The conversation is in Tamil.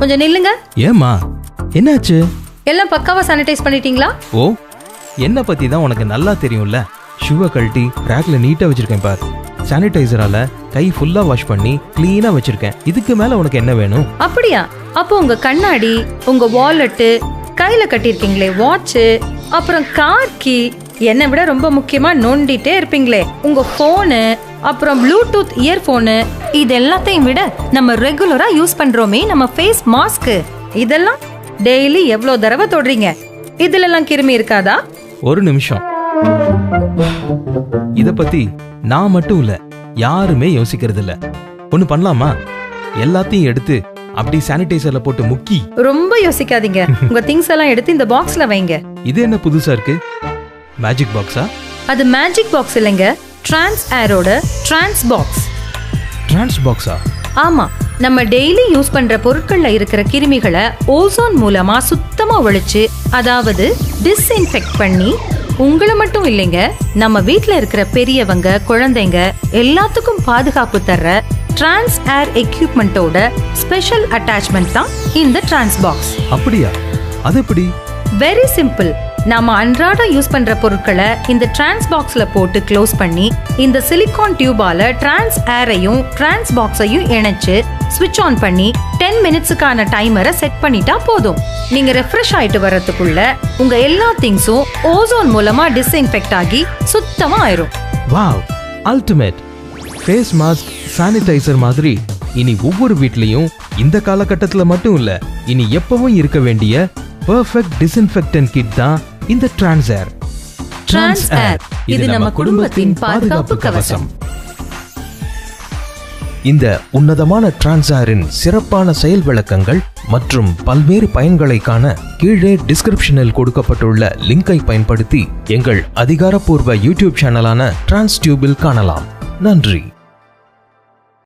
கொஞ்சம் நில்லுங்க. ஏமா என்னாச்சு? எல்லாம் பக்காவா சானிடைஸ் பண்ணிட்டீங்களா? ஓ, என்ன பத்தி தான் உனக்கு நல்லா தெரியும்ல. ஷூவை கழட்டி ரேக்ல நீட்டா வச்சிருக்கேன் பார். சானிடைசரால கை ஃபுல்லா வாஷ் பண்ணி கிளீனா வச்சிருக்கேன். இதுக்கு மேல உனக்கு என்ன வேணும்? அப்படியா? அப்போ உங்க கண்ணாடி, உங்க வாலெட்டு, கையில கட்டிருக்கீங்களே வாட்ச், அப்புறம் கார் கீ, என்னை விட ரொம்ப முக்கியமா நோண்டிட்டே இருப்பீங்களே உங்க போனு, அப்புறம் ப்ளூடூத் இயர்போனு, இது எல்லாத்தையும் விட நம்ம ரெகுலரா யூஸ் பண்றோமே நம்ம ஃபேஸ் மாஸ்க், இதெல்லாம் டெய்லி எவ்வளவு தடவை தொடுறீங்க? இதுல எல்லாம் கிருமி இருக்காதா? ஒரு நிமிஷம். இத பத்தி நான் மட்டும் இல்ல, யாருமே யோசிக்கிறது இல்ல. ஒண்ணு பண்ணலாமா? எல்லாத்தையும் எடுத்து அப்படி சானிடைசர்ல போட்டு முக்கி. ரொம்ப யோசிக்காதீங்க. உங்க திங்ஸ் எல்லாம் எடுத்து இந்த பாக்ஸ்ல வைங்க. இது என்ன புதுசா இருக்கு? மேஜிக் பாக்ஸா? அது மேஜிக் பாக்ஸ் இல்லைங்க, டிரான்ஸ் ஏரோட டிரான்ஸ் பாக்ஸ். டிரான்ஸ் பாக்ஸா? ஆமா, நம்ம டெய்லி யூஸ் பண்ற பொருட்கள்ல இருக்கிற கிருமிகளை ஓசோன் மூலமா சுத்தமா ஒழிச்சு, அதாவது டிஸ்இன்ஃபெக்ட் பண்ணி, உங்களை மட்டும் இல்லைங்க, நம்ம வீட்ல இருக்கிற பெரியவங்க, குழந்தைங்க எல்லாத்துக்கும் பாதுகாப்பு தர்ற டிரான்ஸ் ஏர் எக்யூப்மெண்டோட ஸ்பெஷல் அட்டாச்மெண்ட் தான் இந்த டிரான்ஸ் பாக்ஸ். அப்படியா? அது எப்படி? Very simple. நாம அன்றாட யூஸ் பண்ற பொருட்களை இந்த டிரான்ஸ் பாக்ஸ்ல போட்டு க்ளோஸ் பண்ணி, இந்த சிலிகான் டியூபால டிரான்ஸ் ஏரையும் டிரான்ஸ் பாக்ஸையும் இணைச்சு ஸ்விட்ச் ஆன் பண்ணி 10 மினிட்ஸுக்கான டைமரை செட் பண்ணிட்டா போதும். நீங்க ரெஃப்ரெஷ் ஆயிட்டு வர்றதுக்குள்ள உங்க எல்லா திங்ஸும் ஓசோன் மூலமா டிஸ்இன்ஃபெக்ட் ஆகி சுத்தமா ஆயிரும். Wow, ultimate. Face mask, sanitizer மாதிரி இனி ஒவ்வொரு வீட்லயும் இந்த காலகட்டத்துல மட்டும் இல்ல, இனி எப்பவும் இருக்க வேண்டிய பெர்ஃபெக்ட் டிஸ்இன்ஃபெக்டன்ட் கிட் தான் இந்த டிரான்ஸ் ஏர். டிரான்ஸ் ஏர், இது நம்ம குடும்பத்தின் பாதுகாப்பு கவசம். இந்த உன்னதமான டிரான்ஸ் ஏரின் சிறப்பான செயல் விளக்கங்கள் மற்றும் பல்வேறு பயன்களை காண கீழே டிஸ்கிரிப்ஷனில் கொடுக்கப்பட்டுள்ள லிங்கை பயன்படுத்தி எங்கள் அதிகாரப்பூர்வ யூடியூப் சேனலான டிரான்ஸ் டியூபில் காணலாம். நன்றி.